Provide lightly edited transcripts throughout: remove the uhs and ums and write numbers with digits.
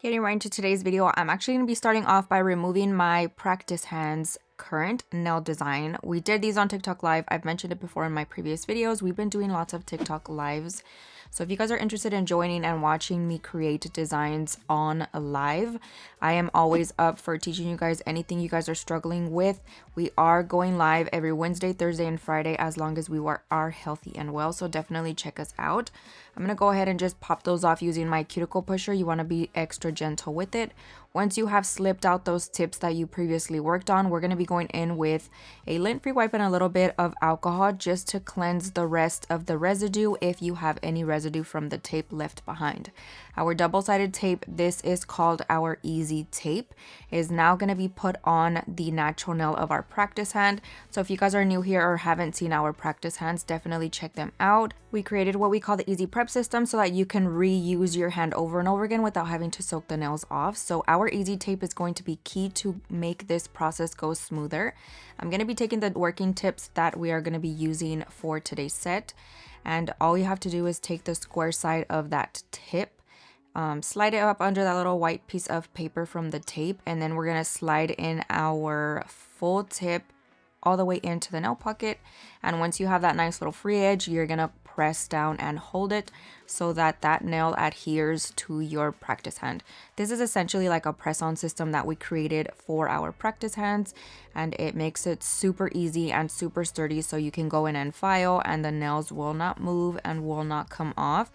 Getting right into today's video, I'm actually going to be starting off by removing my practice hands current nail design. We did these on TikTok live. I've mentioned it before in my previous videos. We've been doing lots of TikTok lives. So if you guys are interested in joining and watching me create designs on a live, I am always up for teaching you guys anything you guys are struggling with. We are going live every Wednesday, Thursday, and Friday as long as we are healthy and well. So definitely check us out. I'm going to go ahead and just pop those off using my cuticle pusher. You want to be extra gentle with it. Once you have slipped out those tips that you previously worked on, we're going to be going in with a lint-free wipe and a little bit of alcohol just to cleanse the rest of the residue if you have any residue from the tape left behind. Our double-sided tape, this is called our Easy Tape, is now going to be put on the natural nail of our practice hand. So if you guys are new here or haven't seen our practice hands, definitely check them out. We created what we call the Easy Prep system so that you can reuse your hand over and over again without having to soak the nails off. So our Easy Tape is going to be key to make this process go smoother. I'm going to be taking the working tips that we are going to be using for today's set. And all you have to do is take the square side of that tip, slide it up under that little white piece of paper from the tape, and then we're going to slide in our full tip all the way into the nail pocket. And once you have that nice little free edge, you're going to press down and hold it so that that nail adheres to your practice hand. This is essentially like a press-on system that we created for our practice hands, and it makes it super easy and super sturdy so you can go in and file and the nails will not move and will not come off,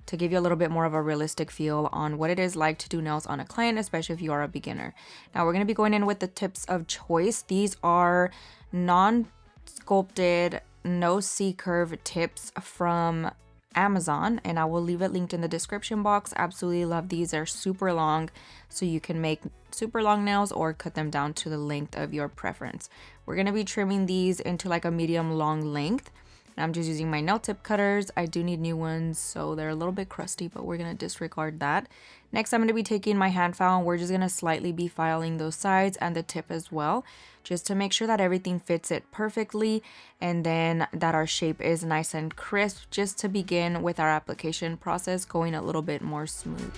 to give you a little bit more of a realistic feel on what it is like to do nails on a client, especially if you are a beginner. Now we're going to be going in with the tips of choice. These are non-sculpted, no C-curve tips from Amazon, and I will leave it linked in the description box. Absolutely love these. They're super long, so you can make super long nails or cut them down to the length of your preference. We're going to be trimming these into like a medium long length. I'm just using my nail tip cutters. I do need new ones, so they're a little bit crusty, but we're going to disregard that. Next, I'm going to be taking my hand file and we're just going to slightly be filing those sides and the tip as well, just to make sure that everything fits it perfectly and then that our shape is nice and crisp, just to begin with our application process going a little bit more smooth.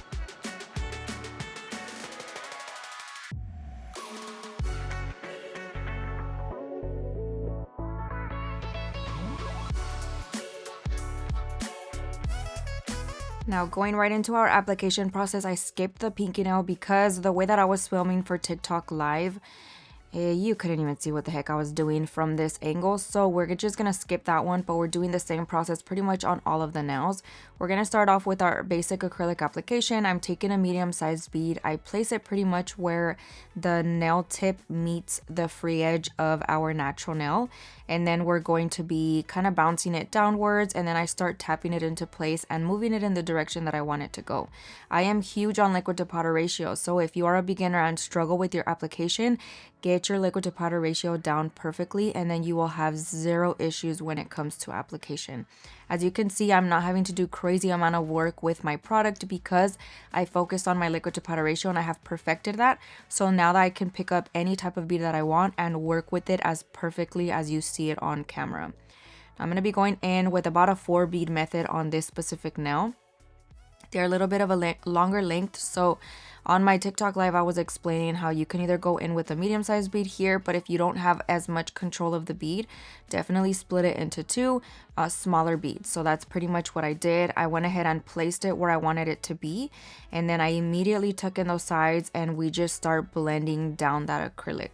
Now going right into our application process, I skipped the pinky nail because the way that I was filming for TikTok live, you couldn't even see what the heck I was doing from this angle. So we're just going to skip that one, but we're doing the same process pretty much on all of the nails. We're going to start off with our basic acrylic application. I'm taking a medium-sized bead. I place it pretty much where the nail tip meets the free edge of our natural nail. And then we're going to be kind of bouncing it downwards, and then I start tapping it into place and moving it in the direction that I want it to go. I am huge on liquid to powder ratio, so if you are a beginner and struggle with your application, get your liquid to powder ratio down perfectly, and then you will have zero issues when it comes to application. As you can see, I'm not having to do crazy amount of work with my product because I focused on my liquid to powder ratio and I have perfected that. So now that I can pick up any type of bead that I want and work with it as perfectly as you see it on camera. I'm going to be going in with about a 4 bead method on this specific nail. They're a little bit of a longer length, so on my TikTok live I was explaining how you can either go in with a medium-sized bead here, but if you don't have as much control of the bead, definitely split it into two smaller beads. So that's pretty much what I did. I went ahead and placed it where I wanted it to be, and then I immediately tuck in those sides and we just start blending down that acrylic.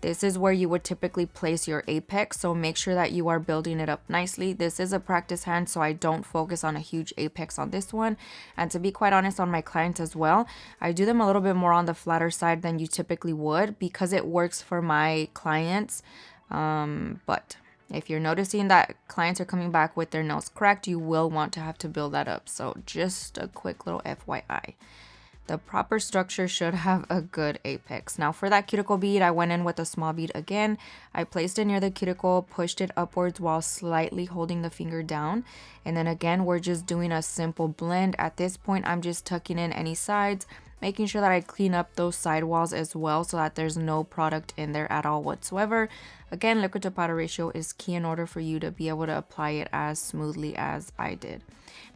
This is where you would typically place your apex, so make sure that you are building it up nicely. This is a practice hand, so I don't focus on a huge apex on this one. And to be quite honest, on my clients as well, I do them a little bit more on the flatter side than you typically would because it works for my clients. But if you're noticing that clients are coming back with their nails cracked, you will want to have to build that up. So just a quick little FYI. The proper structure should have a good apex. Now for that cuticle bead, I went in with a small bead again. I placed it near the cuticle, pushed it upwards while slightly holding the finger down. And then again, we're just doing a simple blend. At this point, I'm just tucking in any sides making sure that I clean up those sidewalls as well so that there's no product in there at all whatsoever. Again, liquid to powder ratio is key in order for you to be able to apply it as smoothly as I did.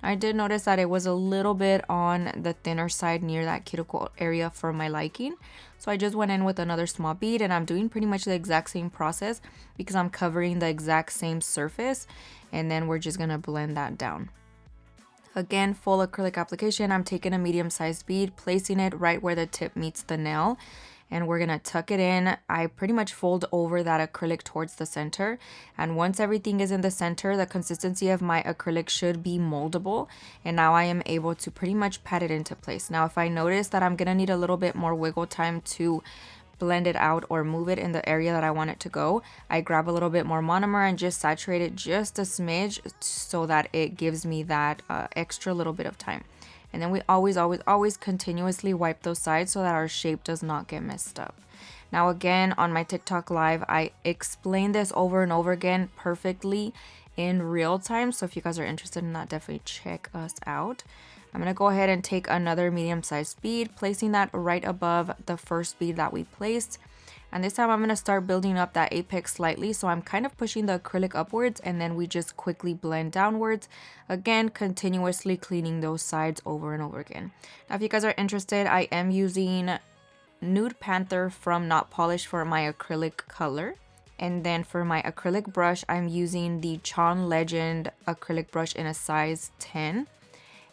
I did notice that it was a little bit on the thinner side near that cuticle area for my liking. So I just went in with another small bead, and I'm doing pretty much the exact same process because I'm covering the exact same surface, and then we're just gonna blend that down. Again, full acrylic application. I'm taking a medium-sized bead, placing it right where the tip meets the nail, and we're gonna tuck it in. I pretty much fold over that acrylic towards the center, and once everything is in the center, the consistency of my acrylic should be moldable, and now I am able to pretty much pat it into place. Now, if I notice that I'm gonna need a little bit more wiggle time to blend it out or move it in the area that I want it to go, I grab a little bit more monomer and just saturate it just a smidge so that it gives me that extra little bit of time. And then we always continuously wipe those sides so that our shape does not get messed up. Now again, on my TikTok live, I explained this over and over again perfectly in real time. So if you guys are interested in that, definitely check us out. I'm going to go ahead and take another medium-sized bead, placing that right above the first bead that we placed. And this time I'm going to start building up that apex slightly. So I'm kind of pushing the acrylic upwards, and then we just quickly blend downwards. Again, continuously cleaning those sides over and over again. Now, if you guys are interested, I am using Nude Panther from Not Polished for my acrylic color. And then for my acrylic brush, I'm using the Chaun Legend acrylic brush in a size 10.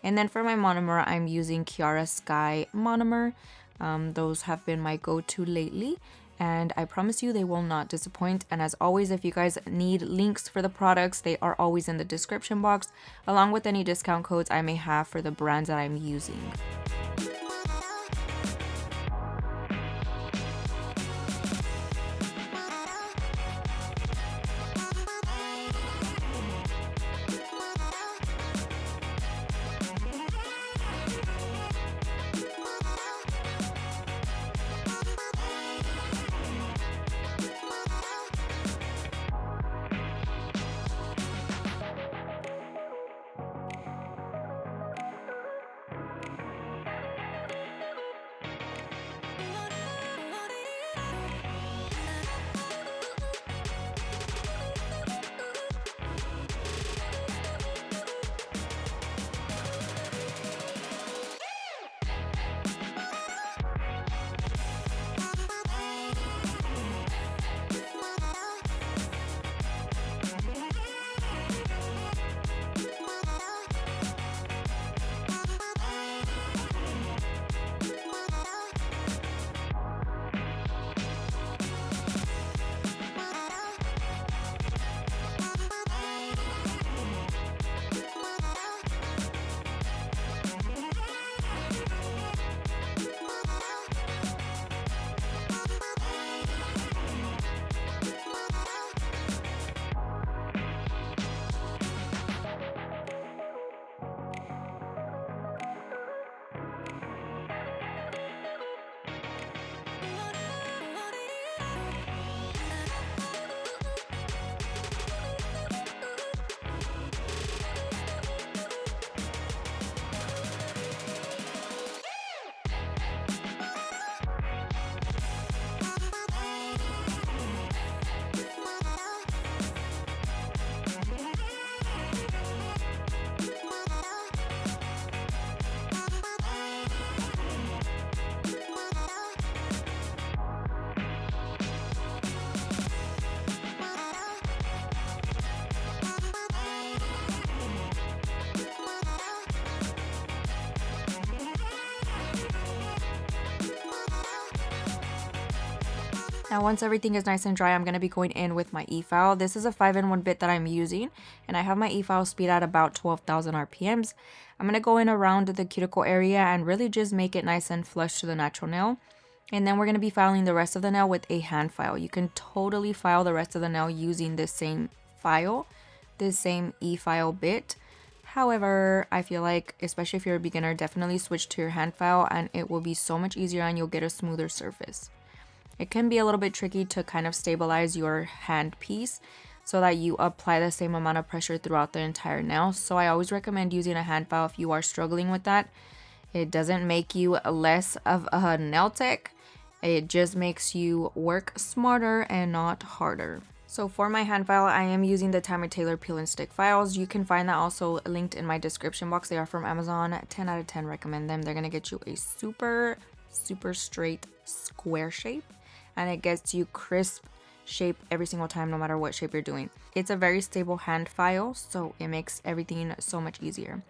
And then for my monomer, I'm using Kiara Sky monomer. Those have been my go-to lately, and I promise you they will not disappoint. And as always, if you guys need links for the products, they are always in the description box, along with any discount codes I may have for the brands that I'm using. Now once everything is nice and dry, I'm going to be going in with my e-file. This is a 5-in-1 bit that I'm using, and I have my e-file speed at about 12,000 RPMs. I'm going to go in around the cuticle area and really just make it nice and flush to the natural nail. And then we're going to be filing the rest of the nail with a hand file. You can totally file the rest of the nail using this same file, this same e-file bit. However, I feel like, especially if you're a beginner, definitely switch to your hand file and it will be so much easier and you'll get a smoother surface. It can be a little bit tricky to kind of stabilize your hand piece so that you apply the same amount of pressure throughout the entire nail. So I always recommend using a hand file if you are struggling with that. It doesn't make you less of a nail tech. It just makes you work smarter and not harder. So for my hand file, I am using the Tammy Taylor peel and stick files. You can find that also linked in my description box. They are from Amazon. 10 out of 10 recommend them. They're gonna get you a super straight square shape, and it gets you crisp shape every single time, no matter what shape you're doing. It's a very stable hand file, so it makes everything so much easier.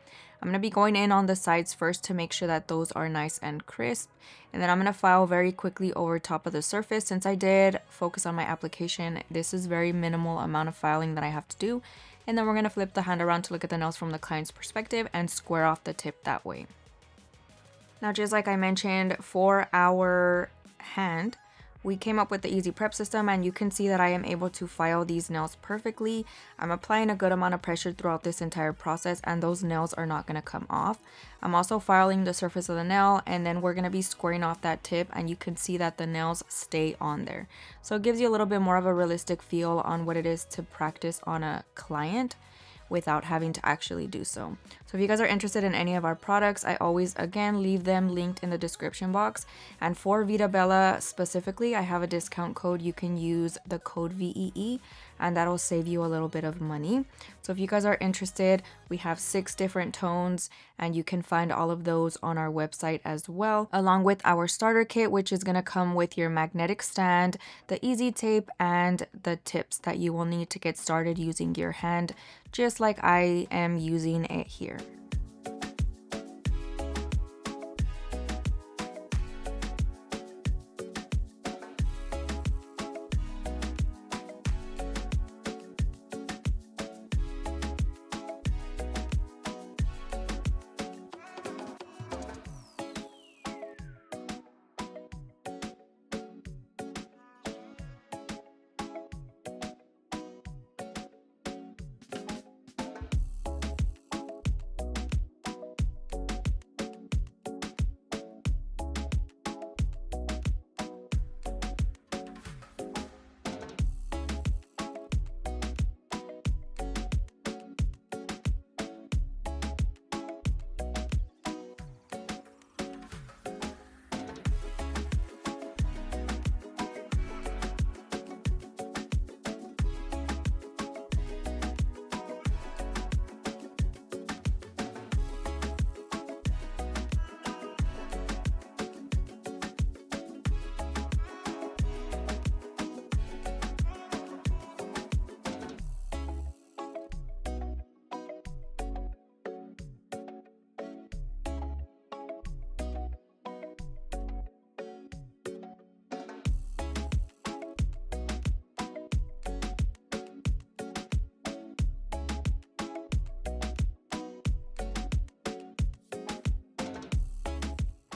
I'm going to be going in on the sides first to make sure that those are nice and crisp, and then I'm going to file very quickly over top of the surface. Since I did focus on my application, this is very minimal amount of filing that I have to do, and then we're going to flip the hand around to look at the nails from the client's perspective and square off the tip that way. Now, just like I mentioned, for our hand, we came up with the easy prep system, and you can see that I am able to file these nails perfectly. I'm applying a good amount of pressure throughout this entire process, and those nails are not going to come off. I'm also filing the surface of the nail, and then we're going to be squaring off that tip, and you can see that the nails stay on there. So it gives you a little bit more of a realistic feel on what it is to practice on a client without having to actually do so. So if you guys are interested in any of our products, I always again leave them linked in the description box. And for Veeda Bella specifically, I have a discount code. You can use the code VEE, and that'll save you a little bit of money. So if you guys are interested, we have 6 different tones, and you can find all of those on our website as well, along with our starter kit, which is going to come with your magnetic stand, the easy tape, and the tips that you will need to get started using your hand, just like I am using it here.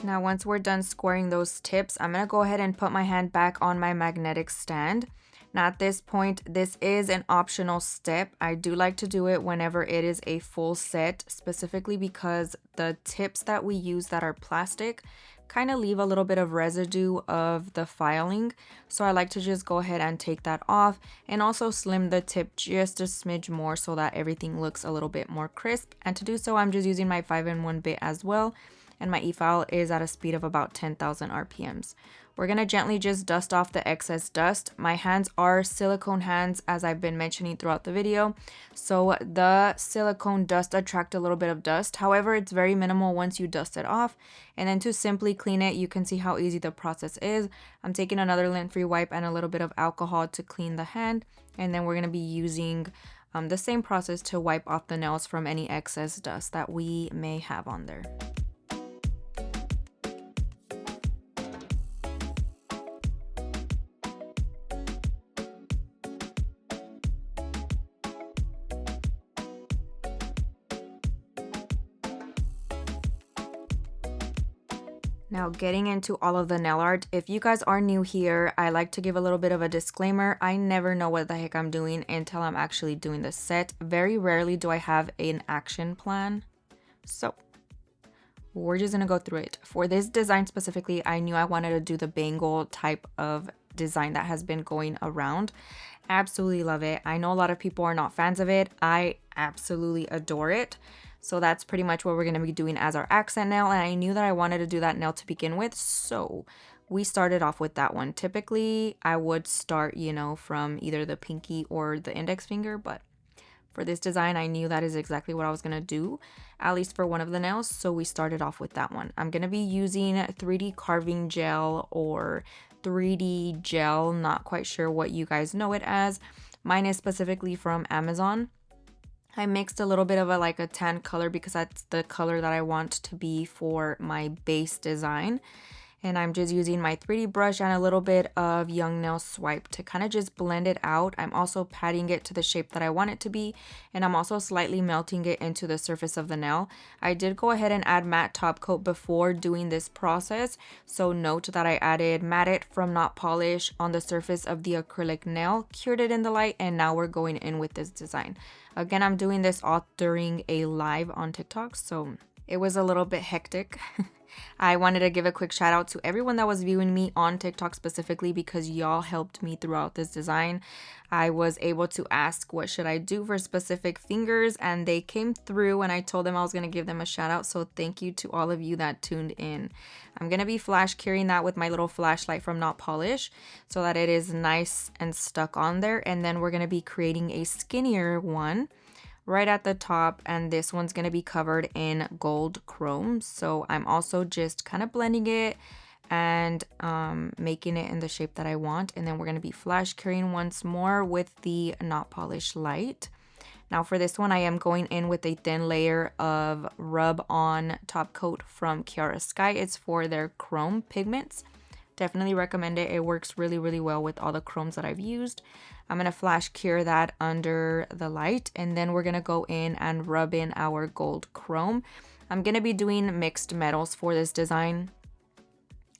Now, once we're done squaring those tips, I'm going to go ahead and put my hand back on my magnetic stand. Now, at this point, this is an optional step. I do like to do it whenever it is a full set, specifically because the tips that we use that are plastic kind of leave a little bit of residue of the filing. So I like to just go ahead and take that off, and also slim the tip just a smidge more so that everything looks a little bit more crisp. And to do so, I'm just using my 5-in-1 bit as well. And my e-file is at a speed of about 10,000 RPMs. We're going to gently just dust off the excess dust. My hands are silicone hands, as I've been mentioning throughout the video. So the silicone does attract a little bit of dust. However, it's very minimal once you dust it off. And then to simply clean it, you can see how easy the process is. I'm taking another lint-free wipe and a little bit of alcohol to clean the hand. And then we're going to be using the same process to wipe off the nails from any excess dust that we may have on there. Now, getting into all of the nail art, if you guys are new here, I like to give a little bit of a disclaimer. I never know what the heck I'm doing until I'm actually doing the set. Very rarely do I have an action plan. So we're just gonna go through it. For this design specifically, I knew I wanted to do the bangle type of design that has been going around. Absolutely love it. I know a lot of people are not fans of it. I absolutely adore it. So that's pretty much what we're going to be doing as our accent nail. And I knew that I wanted to do that nail to begin with, so we started off with that one. Typically, I would start, you know, from either the pinky or the index finger, but for this design, I knew that is exactly what I was going to do, at least for one of the nails, so we started off with that one. I'm going to be using 3D carving gel or 3D gel, not quite sure what you guys know it as. Mine is specifically from Amazon. I mixed a little bit of a tan color because that's the color that I want to be for my base design. And I'm just using my 3D brush and a little bit of Young Nail Swipe to kind of just blend it out. I'm also patting it to the shape that I want it to be, and I'm also slightly melting it into the surface of the nail. I did go ahead and add matte top coat before doing this process, so note that I added Matte It from Not Polish on the surface of the acrylic nail, cured it in the light, and now we're going in with this design. Again, I'm doing this all during a live on TikTok, so it was a little bit hectic. I wanted to give a quick shout out to everyone that was viewing me on TikTok specifically because y'all helped me throughout this design. I was able to ask what should I do for specific fingers, and they came through, and I told them I was going to give them a shout out, so thank you to all of you that tuned in. I'm going to be flash curing that with my little flashlight from Not Polish so that it is nice and stuck on there, and then we're going to be creating a skinnier one right at the top, and this one's going to be covered in gold chrome. So I'm also just kind of blending it and making it in the shape that I want, and then we're going to be flash curing once more with the Not Polish light. Now for this one, I am going in with a thin layer of rub on top coat from Kiara Sky. It's for their chrome pigments. Definitely recommend it. It works really, really well with all the chromes that I've used. I'm going to flash cure that under the light, and then we're going to go in and rub in our gold chrome. I'm going to be doing mixed metals for this design.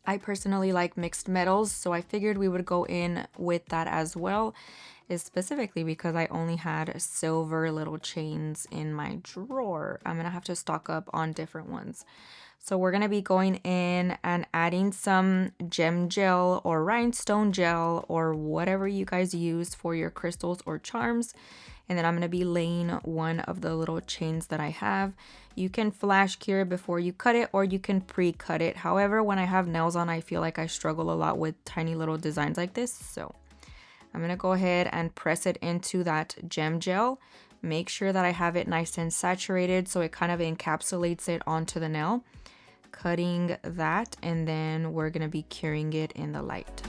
I personally like mixed metals, so I figured we would go in with that as well, specifically because I only had silver little chains in my drawer. I'm going to have to stock up on different ones. So we're going to be going in and adding some gem gel or rhinestone gel or whatever you guys use for your crystals or charms. And then I'm going to be laying one of the little chains that I have. You can flash cure it before you cut it, or you can pre-cut it. However, when I have nails on, I feel like I struggle a lot with tiny little designs like this. So I'm going to go ahead and press it into that gem gel. Make sure that I have it nice and saturated so it kind of encapsulates it onto the nail. Cutting that, and then we're going to be curing it in the light.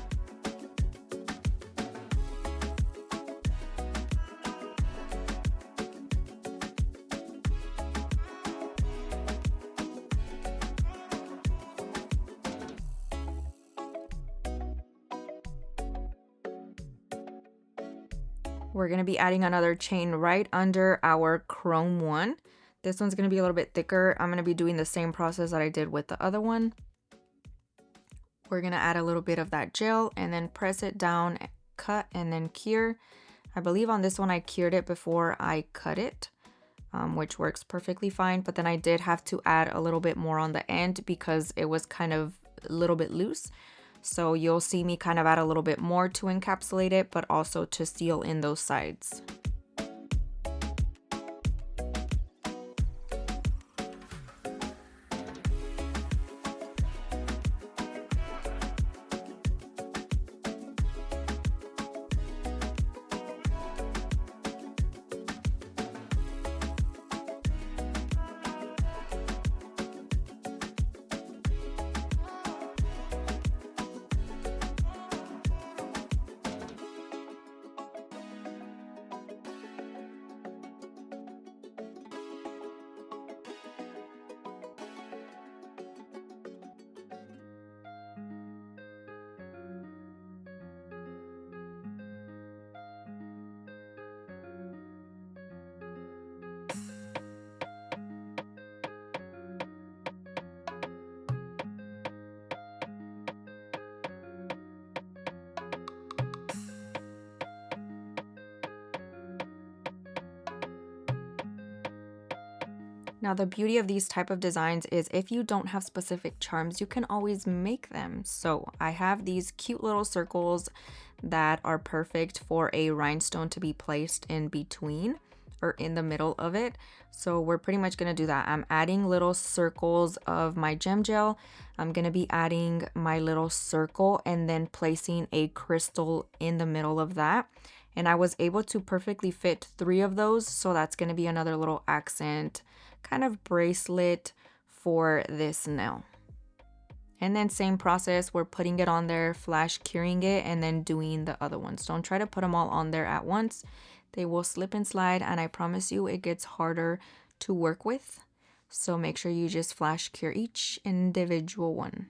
We're going to be adding another chain right under our chrome one. This one's going to be a little bit thicker. I'm going to be doing the same process that I did with the other one. We're going to add a little bit of that gel and then press it down, cut, and then cure. I believe on this one I cured it before I cut it, which works perfectly fine. But then I did have to add a little bit more on the end because it was kind of a little bit loose. So you'll see me kind of add a little bit more to encapsulate it, but also to seal in those sides. Now the beauty of these type of designs is if you don't have specific charms, you can always make them. So I have these cute little circles that are perfect for a rhinestone to be placed in between. or in the middle of it. So we're pretty much gonna do that. I'm adding little circles of my gem gel. I'm gonna be adding my little circle and then placing a crystal in the middle of that. And I was able to perfectly fit 3 of those, so that's gonna be another little accent kind of bracelet for this nail. And then same process, we're putting it on there, flash curing it, and then doing the other ones. Don't try to put them all on there at once. They will slip and slide, and I promise you it gets harder to work with. So make sure you just flash cure each individual one.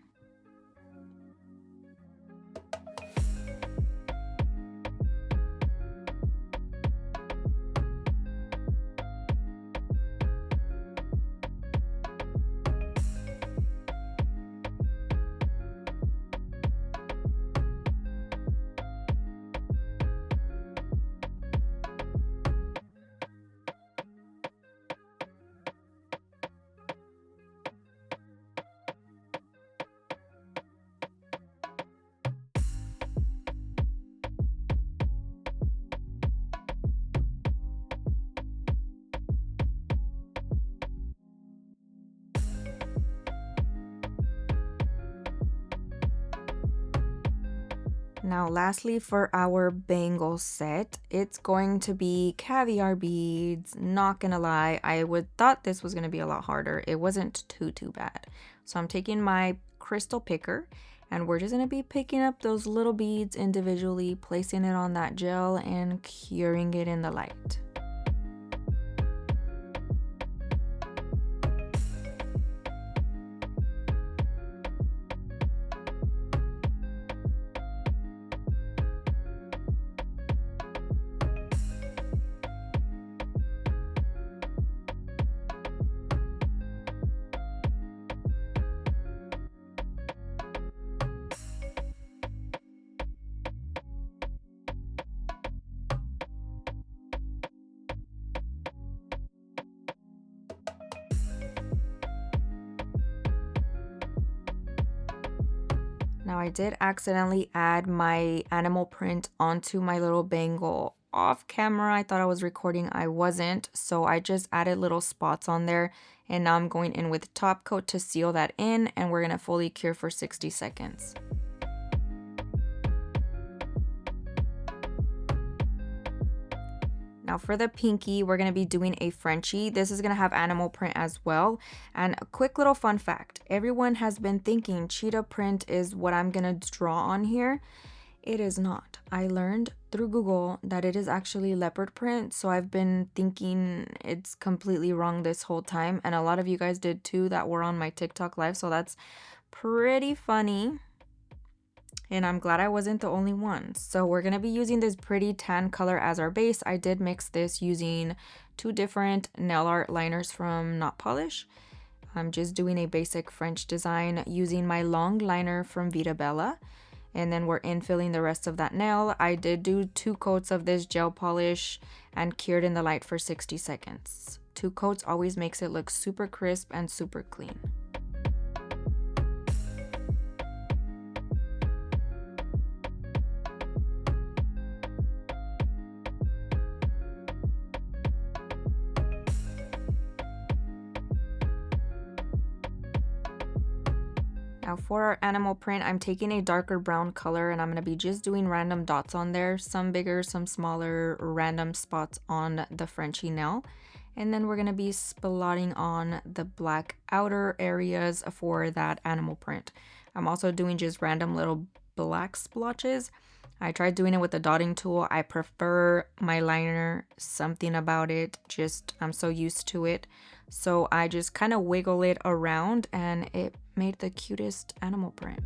Now lastly, for our bangle set, it's going to be caviar beads. Not gonna lie, I thought this was gonna be a lot harder. It wasn't too bad. So I'm taking my crystal picker and we're just gonna be picking up those little beads individually, placing it on that gel and curing it in the light. Now I did accidentally add my animal print onto my little bangle off camera. I thought I was recording, I wasn't. So I just added little spots on there, and now I'm going in with top coat to seal that in, and we're gonna fully cure for 60 seconds. Now for the pinky, we're gonna be doing a Frenchie. This is gonna have animal print as well. And a quick little fun fact, everyone has been thinking cheetah print is what I'm gonna draw on here. It is not. I learned through Google that it is actually leopard print, so I've been thinking it's completely wrong this whole time, and a lot of you guys did too that were on my TikTok live, so that's pretty funny. And I'm glad I wasn't the only one. So we're gonna be using this pretty tan color as our base. I did mix this using 2 different nail art liners from Not Polish. I'm just doing a basic French design using my long liner from Veeda. And then we're infilling the rest of that nail. I did do 2 coats of this gel polish and cured in the light for 60 seconds. 2 coats always makes it look super crisp and super clean. Now for our animal print, I'm taking a darker brown color and I'm going to be just doing random dots on there, some bigger, some smaller, random spots on the Frenchie nail. And then we're going to be splotting on the black outer areas for that animal print. I'm also doing just random little black splotches. I tried doing it with the dotting tool. I prefer my liner, something about it, just I'm so used to it. So I just kind of wiggle it around and it made the cutest animal print.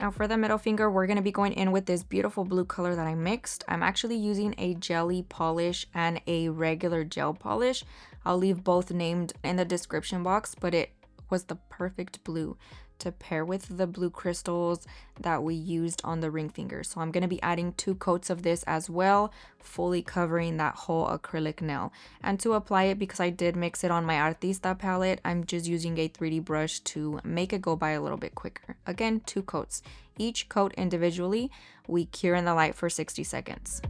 Now for the middle finger, we're going to be going in with this beautiful blue color that I mixed. I'm actually using a jelly polish and a regular gel polish. I'll leave both named in the description box, but it was the perfect blue to pair with the blue crystals that we used on the ring finger. So I'm going to be adding 2 coats of this as well, fully covering that whole acrylic nail. And to apply it, because I did mix it on my Artista palette, I'm just using a 3D brush to make it go by a little bit quicker. Again, 2 coats. Each coat individually, we cure in the light for 60 seconds.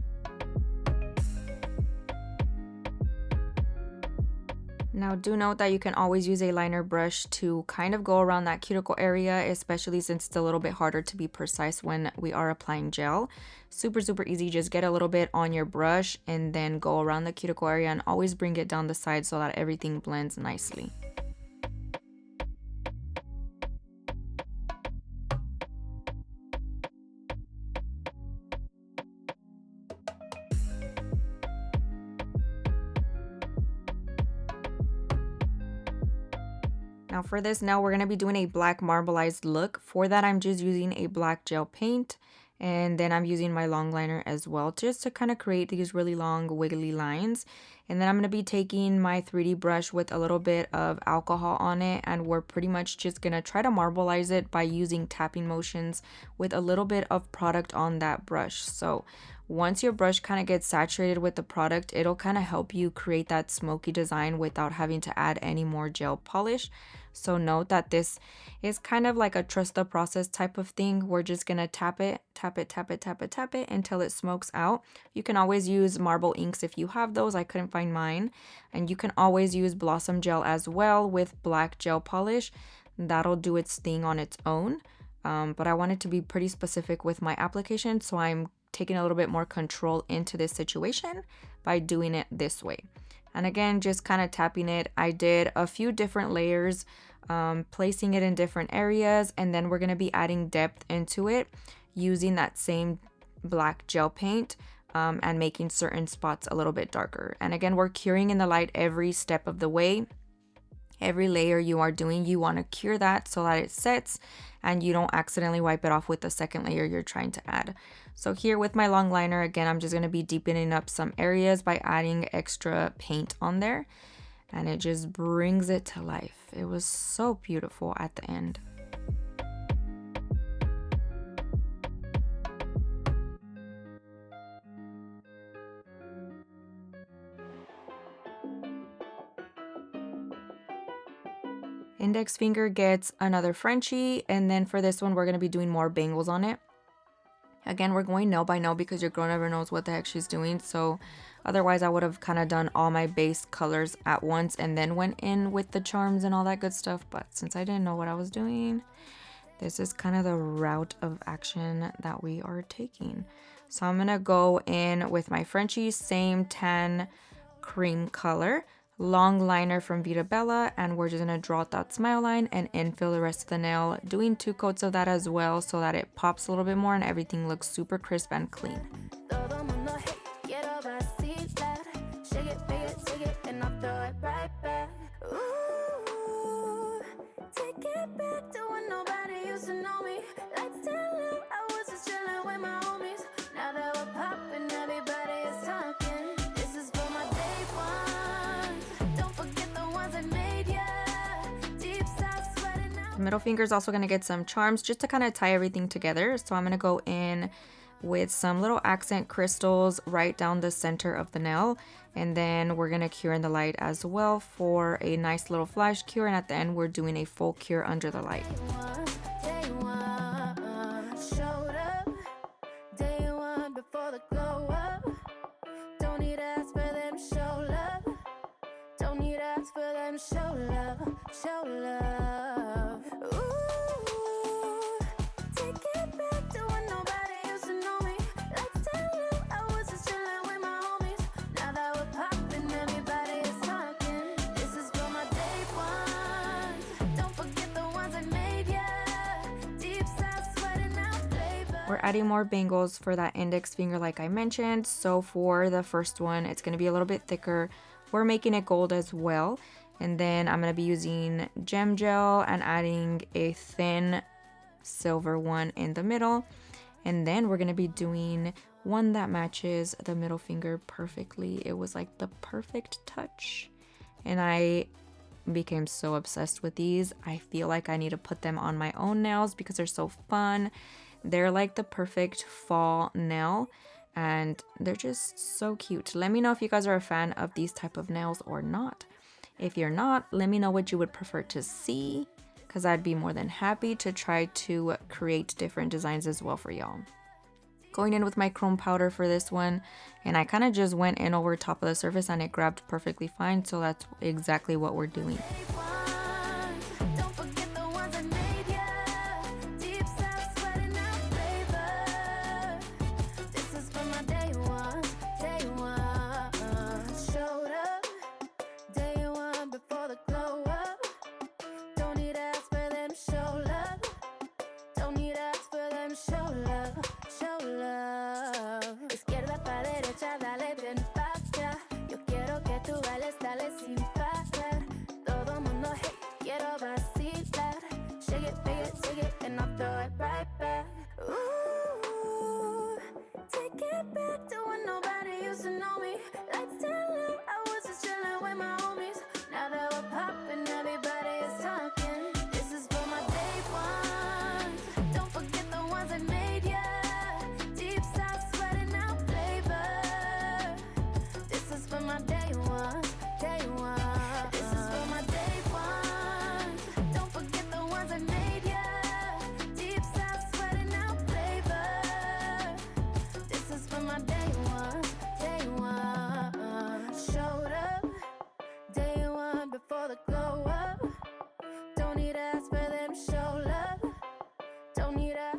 Now do note that you can always use a liner brush to kind of go around that cuticle area, especially since it's a little bit harder to be precise when we are applying gel. Super easy, just get a little bit on your brush and then go around the cuticle area, and always bring it down the side so that everything blends nicely. Now for this nail, we're going to be doing a black marbleized look. For that, I'm just using a black gel paint, and then I'm using my long liner as well, just to kind of create these really long wiggly lines. And then I'm going to be taking my 3D brush with a little bit of alcohol on it, and we're pretty much just going to try to marbleize it by using tapping motions with a little bit of product on that brush. So once your brush kind of gets saturated with the product, it'll kind of help you create that smoky design without having to add any more gel polish. So note that this is kind of like a trust the process type of thing. We're just gonna tap it until it smokes out. You can always use marble inks if you have those. I couldn't find mine. And you can always use blossom gel as well with black gel polish. That'll do its thing on its own. But I wanted to be pretty specific with my application, so I'm taking a little bit more control into this situation by doing it this way. And again, just kind of tapping it. I did a few different layers, placing it in different areas, and then we're going to be adding depth into it using that same black gel paint, and making certain spots a little bit darker. And again, we're curing in the light every step of the way. Every layer you are doing, you want to cure that so that it sets and you don't accidentally wipe it off with the second layer you're trying to add. So here with my long liner, again, I'm just going to be deepening up some areas by adding extra paint on there, and it just brings it to life. It was so beautiful at the end. Index finger gets another Frenchie, and then for this one we're going to be doing more bangles on it. Again, we're going nail by nail because your girl never knows what the heck she's doing, so otherwise I would have kind of done all my base colors at once and then went in with the charms and all that good stuff. But since I didn't know what I was doing, this is kind of the route of action that we are taking. So I'm going to go in with my Frenchie, same tan cream color, long liner from Veeda, and we're just going to draw out that smile line and infill the rest of the nail, doing 2 coats of that as well so that it pops a little bit more and everything looks super crisp and clean. Middle finger is also going to get some charms just to kind of tie everything together. So I'm going to go in with some little accent crystals right down the center of the nail, and then we're going to cure in the light as well for a nice little flash cure, and at the end we're doing a full cure under the light. We're adding more bangles for that index finger like I mentioned. So for the first one, it's going to be a little bit thicker. We're making it gold as well. And then I'm going to be using gem gel and adding a thin silver one in the middle. And then we're going to be doing one that matches the middle finger perfectly. It was like the perfect touch. And I became so obsessed with these. I feel like I need to put them on my own nails because they're so fun. They're like the perfect fall nail and they're just so cute. Let me know if you guys are a fan of these type of nails or not. If you're not, let me know what you would prefer to see because I'd be more than happy to try to create different designs as well for y'all. Going in with my chrome powder for this one, and I kind of just went in over top of the surface and it grabbed perfectly fine, so that's exactly what we're doing.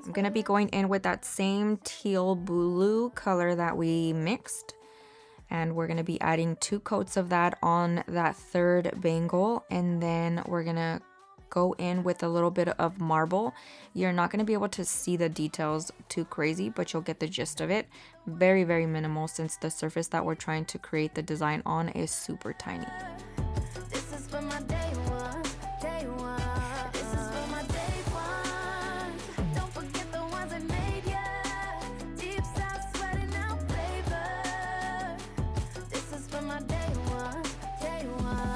I'm gonna be going in with that same teal blue color that we mixed, and we're gonna be adding 2 coats of that on that third bangle, and then we're gonna go in with a little bit of marble. You're not gonna be able to see the details too crazy, but you'll get the gist of it. Very, very minimal since the surface that we're trying to create the design on is super tiny. This is for my day one, day one. This is for my day one. Don't forget the ones that made ya. Deep south sweating out flavor. This is for my day one, day one.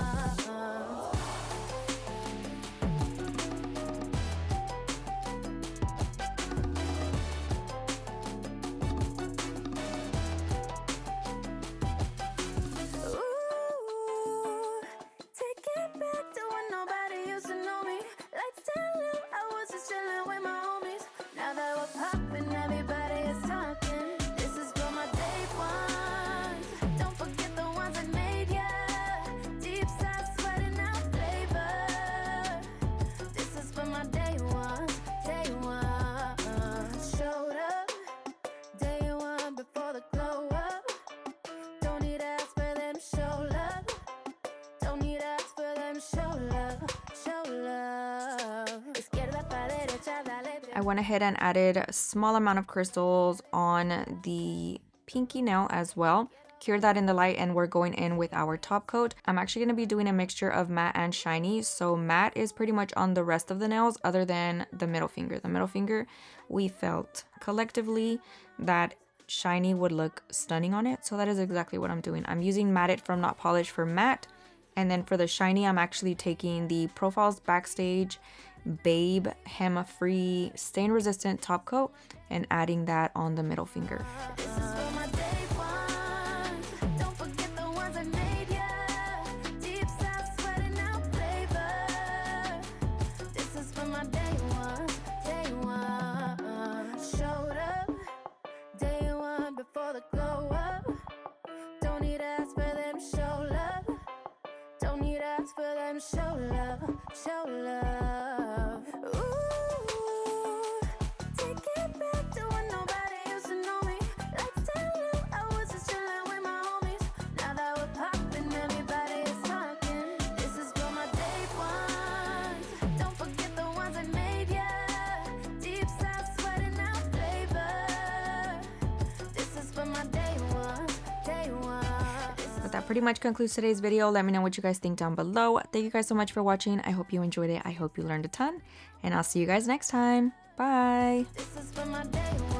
I went ahead and added a small amount of crystals on the pinky nail as well. Cured that in the light, and we're going in with our top coat. I'm actually going to be doing a mixture of matte and shiny. So matte is pretty much on the rest of the nails other than the middle finger. The middle finger, we felt collectively that shiny would look stunning on it. So that is exactly what I'm doing. I'm using Matte It from Not Polished for matte. And then for the shiny, I'm actually taking the Profiles Backstage Babe Hem Free Stain Resistant Top Coat and adding that on the middle finger. This is for my day one. Don't forget the ones that made ya. Deep south sweating out flavor. This is for my day one, day one. Showed up day one before the glow up. Don't need to ask for them to show love. Don't need to ask for them to show love, show love. That pretty much concludes today's video. Let me know what you guys think down below. Thank you guys so much for watching. I hope you enjoyed it. I hope you learned a ton, and I'll see you guys next time. Bye. Bye! This is for my day.